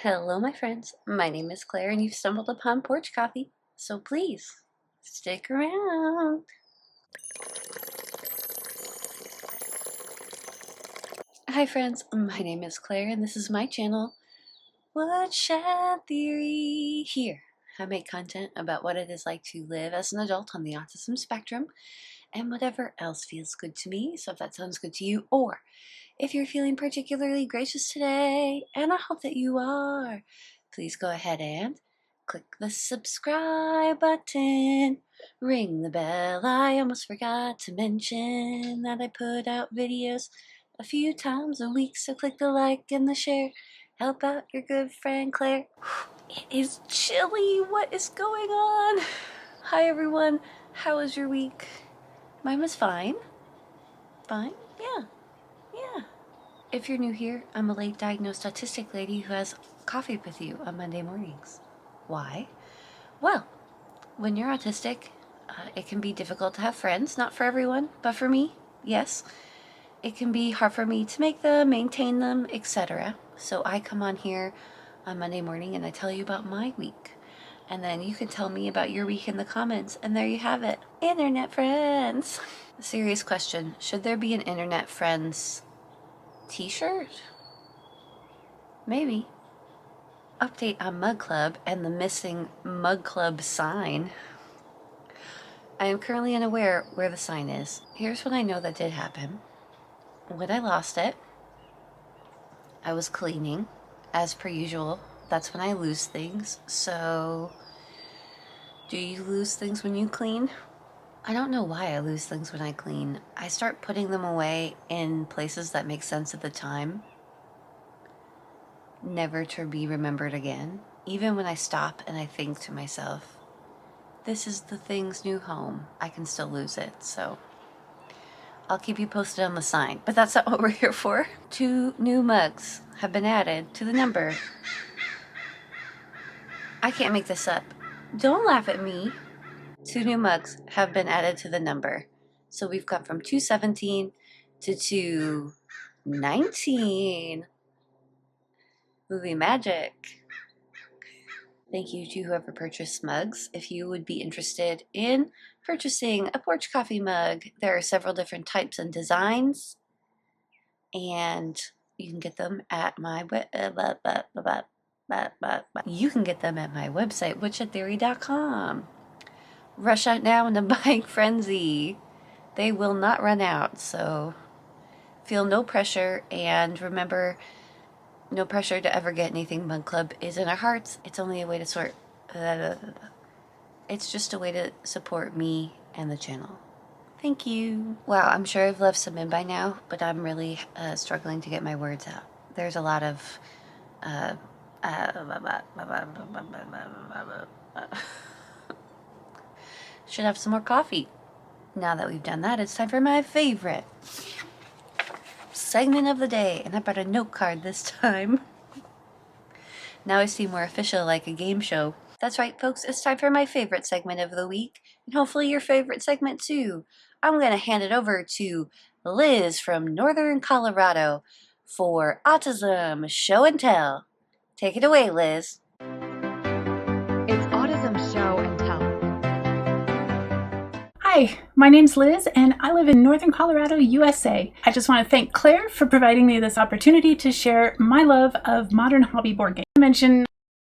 Hello, my friends. My name is Claire, and you've stumbled upon Porch Coffee, so please stick around. Hi, friends. My name is Claire, and this is my channel, Woodshed Theory. Here, I make content about what it is like to live as an adult on the autism spectrum and whatever else feels good to me. So if that sounds good to you, or if you're feeling particularly gracious today, and I hope that you are, please go ahead and click the subscribe button, ring the bell. I almost forgot to mention that I put out videos a few times a week, so click the like and the share. Help out your good friend Claire. It is chilly. What is going on? Hi everyone. How was your week? Mine was fine. Fine? Yeah. If you're new here, I'm a late diagnosed autistic lady who has coffee with you on Monday mornings. Why? Well, when you're autistic, it can be difficult to have friends. Not for everyone, but for me, yes. It can be hard for me to make them, maintain them, etc. So I come on here on Monday morning and I tell you about my week. And then you can tell me about your week in the comments, and there you have it. Internet friends. A serious question. Should there be an internet friends t-shirt? Maybe. Update on Mug Club and the missing Mug Club sign. I am currently unaware where the sign is. Here's what I know that did happen. When I lost it, I was cleaning, as per usual. That's when I lose things. So, do you lose things when you clean? I don't know why I lose things when I clean. I start putting them away in places that make sense at the time, never to be remembered again. Even when I stop and I think to myself, this is the thing's new home, I can still lose it. So I'll keep you posted on the sign, but that's not what we're here for. 2 new mugs have been added to the number. I can't make this up. Don't laugh at me. 2 new mugs have been added to the number. So we've gone from 217 to 219. Movie magic. Thank you to whoever purchased mugs. If you would be interested in purchasing a porch coffee mug, there are several different types and designs, and you can get them at my website, woodshetheory.com. Rush out now in a buying frenzy. They will not run out, so feel no pressure, and remember, no pressure to ever get anything. Mug Club is in our hearts. It's only a way to it's just a way to support me and the channel. Thank you. Wow, I'm sure I've left some in by now, but I'm really struggling to get my words out. There's a lot of should have some more coffee. Now that we've done that, it's time for my favorite segment of the day, and I brought a note card this time. Now I seem more official, like a game show. That's right, folks, it's time for my favorite segment of the week, and hopefully your favorite segment too. I'm going to hand it over to Liz from Northern Colorado for Autism Show and Tell. Take it away, Liz. It's Autism Show and Tell. Hi, my name's Liz, and I live in Northern Colorado, USA. I just want to thank Claire for providing me this opportunity to share my love of modern hobby board games. I mention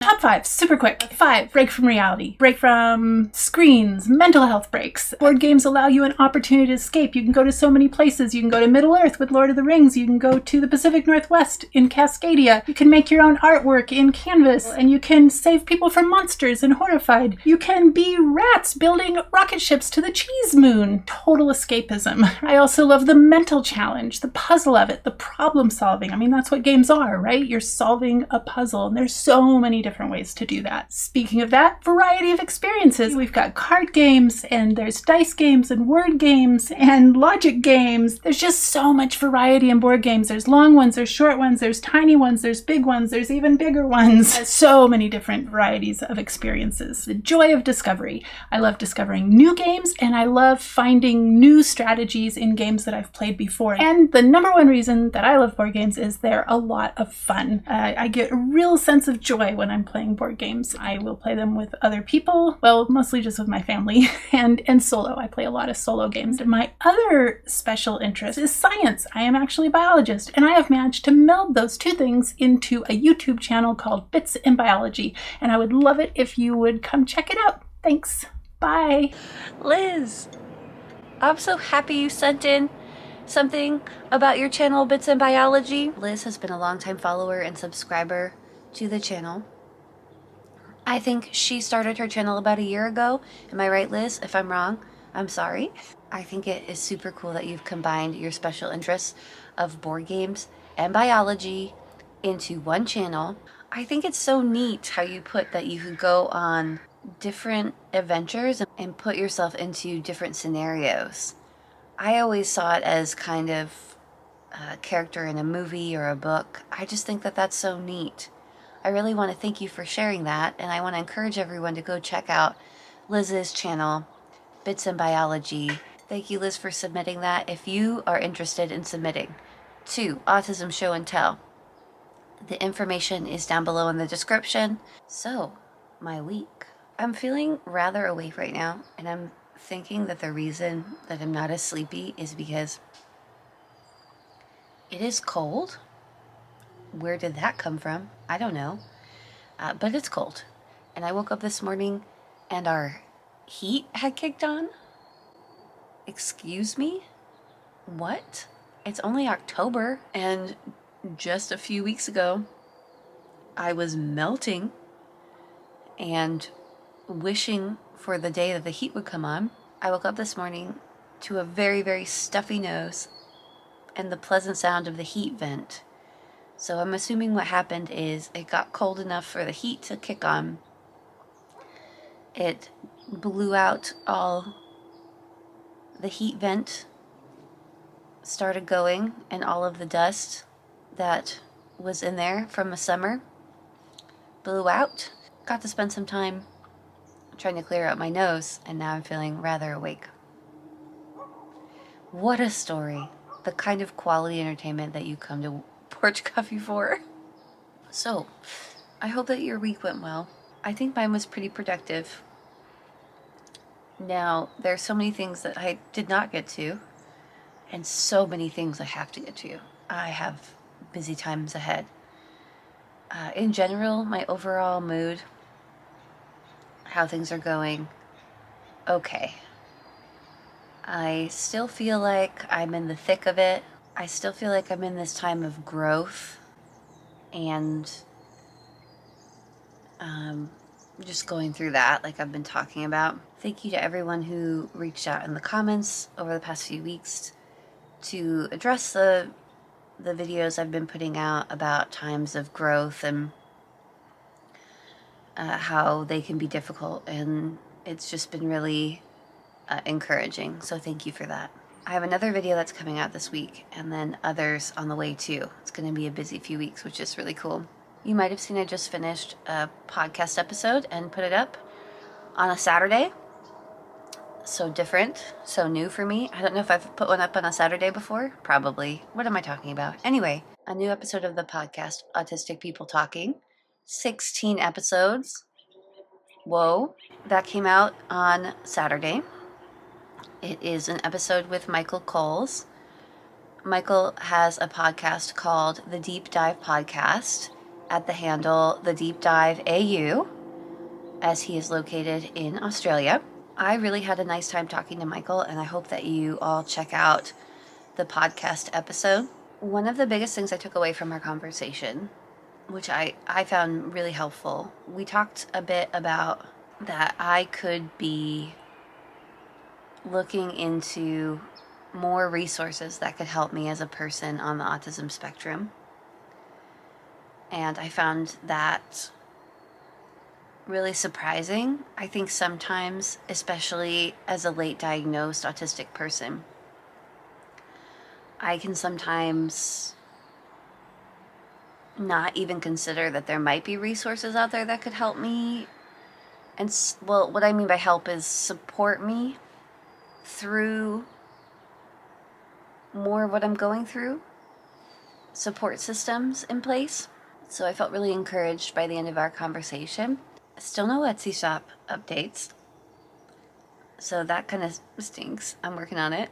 top 5, super quick. 5, break from reality. Break from screens, mental health breaks. Board games allow you an opportunity to escape. You can go to so many places. You can go to Middle Earth with Lord of the Rings. You can go to the Pacific Northwest in Cascadia. You can make your own artwork in Canvas, and you can save people from monsters in Horrified. You can be rats building rocket ships to the cheese moon. Total escapism. I also love the mental challenge, the puzzle of it, the problem solving. I mean, that's what games are, right? You're solving a puzzle, and there's so many different ways to do that. Speaking of that, variety of experiences. We've got card games, and there's dice games and word games and logic games. There's just so much variety in board games. There's long ones, there's short ones, there's tiny ones, there's big ones, there's even bigger ones. So many different varieties of experiences. The joy of discovery. I love discovering new games, and I love finding new strategies in games that I've played before. And the number one reason that I love board games is they're a lot of fun. I get a real sense of joy when I'm playing board games. I will play them with other people, well, mostly just with my family, and solo. I play a lot of solo games. My other special interest is science. I am actually a biologist, and I have managed to meld those two things into a YouTube channel called Bits in Biology, and I would love it if you would come check it out. Thanks. Bye. Liz, I'm so happy you sent in something about your channel, Bits in Biology. Liz has been a longtime follower and subscriber to the channel. I think she started her channel about a year ago. Am I right, Liz? If I'm wrong, I'm sorry. I think it is super cool that you've combined your special interests of board games and biology into one channel. I think it's so neat how you put that you could go on different adventures and put yourself into different scenarios. I always saw it as kind of a character in a movie or a book. I just think that that's so neat. I really want to thank you for sharing that, and I want to encourage everyone to go check out Liz's channel, Bits in Biology. Thank you, Liz, for submitting that. If you are interested in submitting to Autism Show and Tell, the information is down below in the description. So, my week. I'm feeling rather awake right now, and I'm thinking that the reason that I'm not as sleepy is because it is cold. Where did that come from? I don't know. But it's cold. And I woke up this morning and our heat had kicked on. Excuse me? What? It's only October, and just a few weeks ago, I was melting and wishing for the day that the heat would come on. I woke up this morning to a very, very stuffy nose and the pleasant sound of the heat vent. So I'm assuming what happened is it got cold enough for the heat to kick on. It blew out all the heat vent, started going, and all of the dust that was in there from the summer blew out. Got to spend some time trying to clear out my nose, and now I'm feeling rather awake. What a story. The kind of quality entertainment that you come to Porch Coffee for. So, I hope that your week went well. I think mine was pretty productive. Now, there's so many things that I did not get to, and so many things I have to get to. I have busy times ahead. In general, my overall mood, how things are going, okay. I still feel like I'm in the thick of it. I still feel like I'm in this time of growth and just going through that like I've been talking about. Thank you to everyone who reached out in the comments over the past few weeks to address the videos I've been putting out about times of growth and how they can be difficult, and it's just been really encouraging, so thank you for that. I have another video that's coming out this week, and then others on the way too. It's going to be a busy few weeks, which is really cool. You might have seen I just finished a podcast episode and put it up on a Saturday. So different, so new for me. I don't know if I've put one up on a Saturday before. Probably. What am I talking about? Anyway, a new episode of the podcast, Autistic People Talking. 16 episodes. Whoa. That came out on Saturday. It is an episode with Michael Coles. Michael has a podcast called The Deep Dive Podcast at the handle The Deep Dive AU, as he is located in Australia. I really had a nice time talking to Michael, and I hope that you all check out the podcast episode. One of the biggest things I took away from our conversation, which I found really helpful, we talked a bit about that I could be looking into more resources that could help me as a person on the autism spectrum. And I found that really surprising. I think sometimes, especially as a late diagnosed autistic person, I can sometimes not even consider that there might be resources out there that could help me. And, well, what I mean by help is support me through more of what I'm going through, support systems in place. So I felt really encouraged by the end of our conversation. Still no Etsy shop updates, so that kind of stinks. I'm working on it.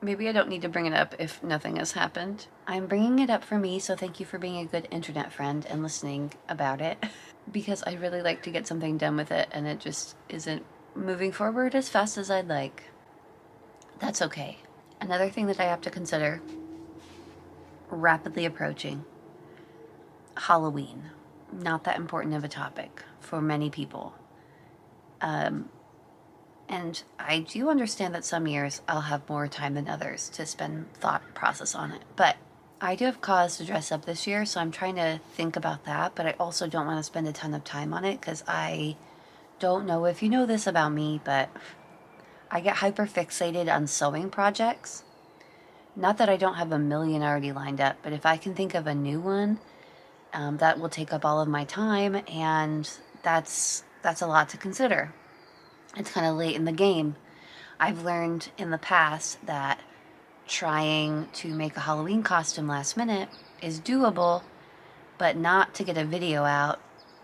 Maybe I don't need to bring it up if nothing has happened. I'm bringing it up for me, so thank you for being a good internet friend and listening about it. Because I really like to get something done with it, and it just isn't moving forward as fast as I'd like. That's okay. Another thing that I have to consider, rapidly approaching, Halloween. Not that important of a topic for many people. And I do understand that some years I'll have more time than others to spend thought process on it. But I do have cause to dress up this year, so I'm trying to think about that. But I also don't want to spend a ton of time on it because I don't know if you know this about me, but I get hyper fixated on sewing projects. Not that I don't have a million already lined up, but if I can think of a new one, that will take up all of my time, and that's a lot to consider. It's kind of late in the game. I've learned in the past that trying to make a Halloween costume last minute is doable, but not to get a video out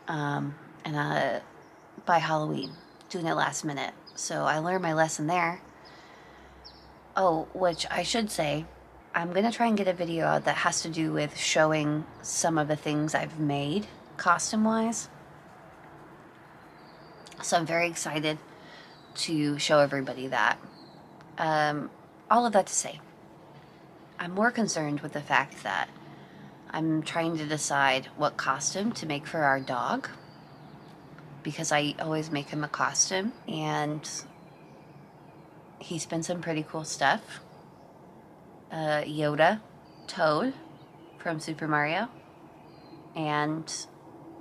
and by Halloween, doing it last minute. So I learned my lesson there. Oh, which I should say, I'm going to try and get a video out that has to do with showing some of the things I've made costume-wise. So I'm very excited to show everybody that. All of that to say, I'm more concerned with the fact that I'm trying to decide what costume to make for our dog, because I always make him a costume, and he's been some pretty cool stuff. Yoda, Toad from Super Mario, and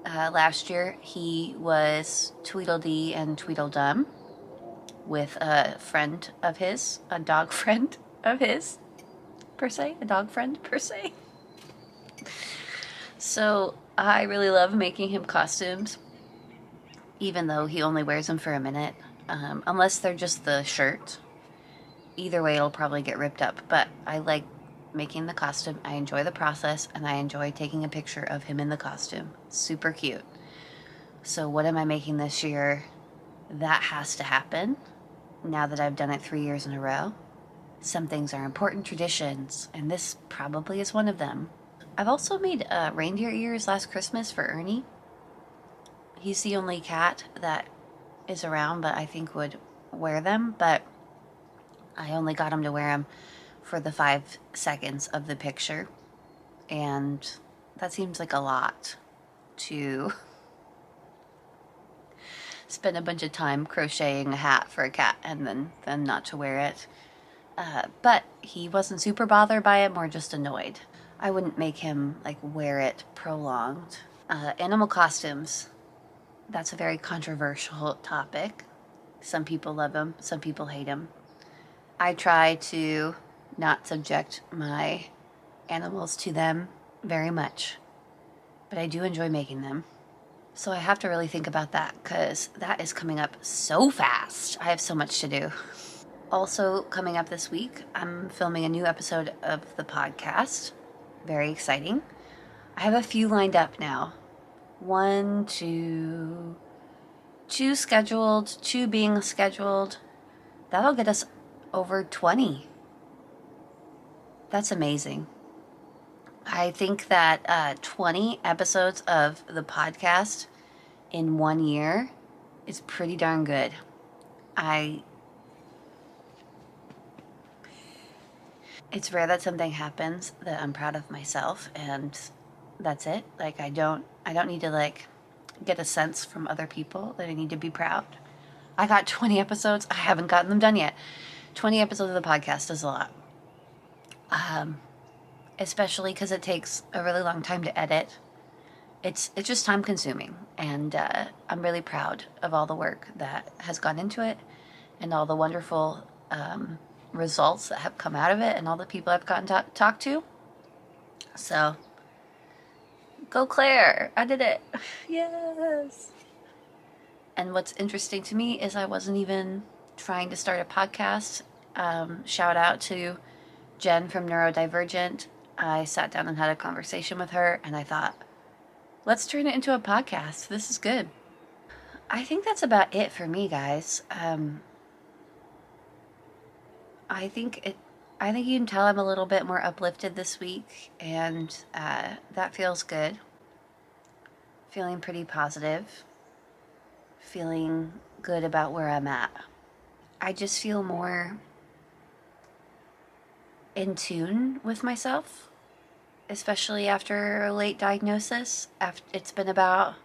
last year he was Tweedledee and Tweedledum with a friend of his, a dog friend of his, per se, a dog friend per se. So I really love making him costumes, even though he only wears them for a minute, unless they're just the shirt. Either way, it'll probably get ripped up, but I like making the costume. I enjoy the process, and I enjoy taking a picture of him in the costume. Super cute. So what am I making this year? That has to happen now that I've done it 3 years in a row. Some things are important traditions, and this probably is one of them. I've also made reindeer ears last Christmas for Ernie. He's the only cat that is around, but I think would wear them, but I only got him to wear them for the 5 seconds of the picture, and that seems like a lot to spend a bunch of time crocheting a hat for a cat and then not to wear it. But he wasn't super bothered by it, more just annoyed. I wouldn't make him like wear it prolonged. Animal costumes, that's a very controversial topic. Some people love them, some people hate them. I try to not subject my animals to them very much, but I do enjoy making them. So I have to really think about that, because that is coming up so fast. I have so much to do. Also coming up this week, I'm filming a new episode of the podcast. Very exciting. I have a few lined up now. 1, 2 scheduled, 2 being scheduled. That'll get us over 20. That's amazing. I think that 20 episodes of the podcast in 1 year is pretty darn good. It's rare that something happens that I'm proud of myself, and that's it. Like, I don't need to like get a sense from other people that I need to be proud. I got 20 episodes. I haven't gotten them done yet. 20 episodes of the podcast is a lot. Especially because it takes a really long time to edit. it's just time consuming, and I'm really proud of all the work that has gone into it and all the wonderful results that have come out of it and all the people I've gotten to talk to. So, go Claire! I did it! Yes! And what's interesting to me is I wasn't even trying to start a podcast. Shout out to Jen from Neurodivergent. I sat down and had a conversation with her, and I thought, let's turn it into a podcast. This is good. I think that's about it for me, guys. I think you can tell I'm a little bit more uplifted this week, and that feels good. Feeling pretty positive. Feeling good about where I'm at. I just feel more in tune with myself, especially after a late diagnosis. It's been about,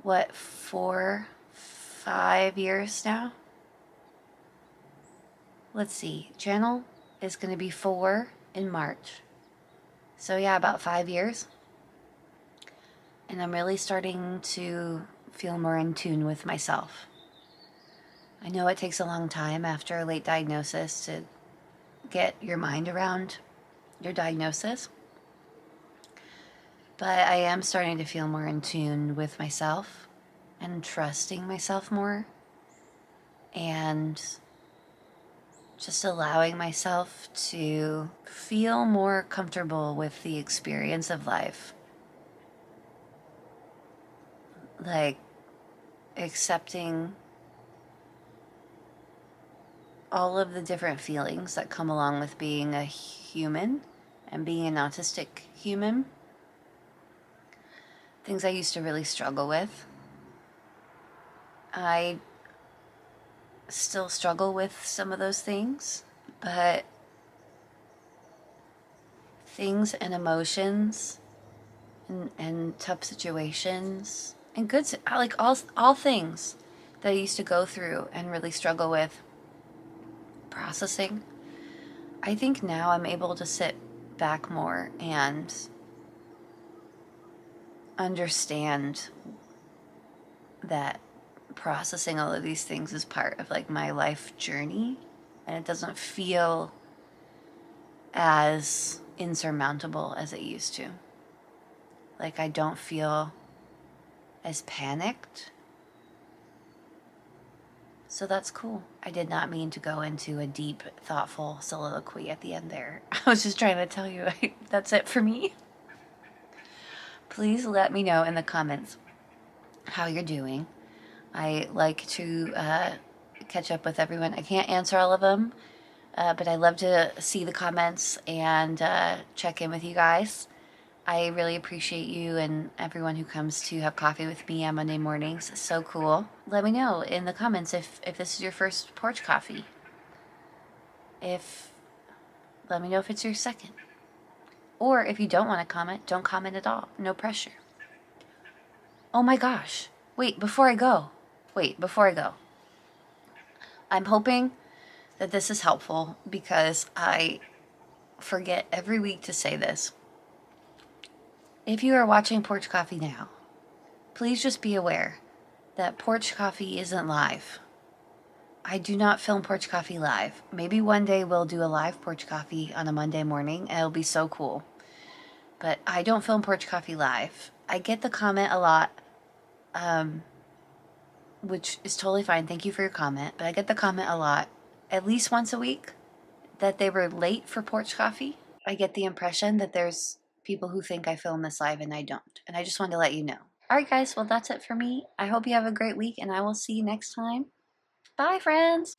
4, 5 years now? Let's see, Channel is going to be 4 in March. So yeah, about 5 years. And I'm really starting to feel more in tune with myself. I know it takes a long time after a late diagnosis to get your mind around your diagnosis. But I am starting to feel more in tune with myself and trusting myself more, and just allowing myself to feel more comfortable with the experience of life. Like accepting all of the different feelings that come along with being a human and being an autistic human. Things I used to really struggle with. I still struggle with some of those things, but things and emotions and tough situations and good, like all things that I used to go through and really struggle with processing, I think now I'm able to sit back more and understand that processing all of these things is part of like my life journey, and it doesn't feel as insurmountable as it used to. Like I don't feel as panicked. So that's cool. I did not mean to go into a deep, thoughtful soliloquy at the end there. I was just trying to tell you that's it for me. Please let me know in the comments how you're doing. I like to catch up with everyone. I can't answer all of them, but I love to see the comments and check in with you guys. I really appreciate you and everyone who comes to have coffee with me on Monday mornings. It's so cool. Let me know in the comments if this is your first porch coffee. Let me know if it's your second. Or if you don't want to comment, don't comment at all. No pressure. Oh my gosh. Wait, before I go. I'm hoping that this is helpful because I forget every week to say this. If you are watching Porch Coffee now, please just be aware that Porch Coffee isn't live. I do not film Porch Coffee live. Maybe one day we'll do a live Porch Coffee on a Monday morning, and it'll be so cool. But I don't film Porch Coffee live. I get the comment a lot, which is totally fine. Thank you for your comment. But I get the comment a lot, at least once a week, that they were late for Porch Coffee. I get the impression that there's people who think I film this live and I don't. And I just wanted to let you know. All right, guys. Well, that's it for me. I hope you have a great week, and I will see you next time. Bye, friends.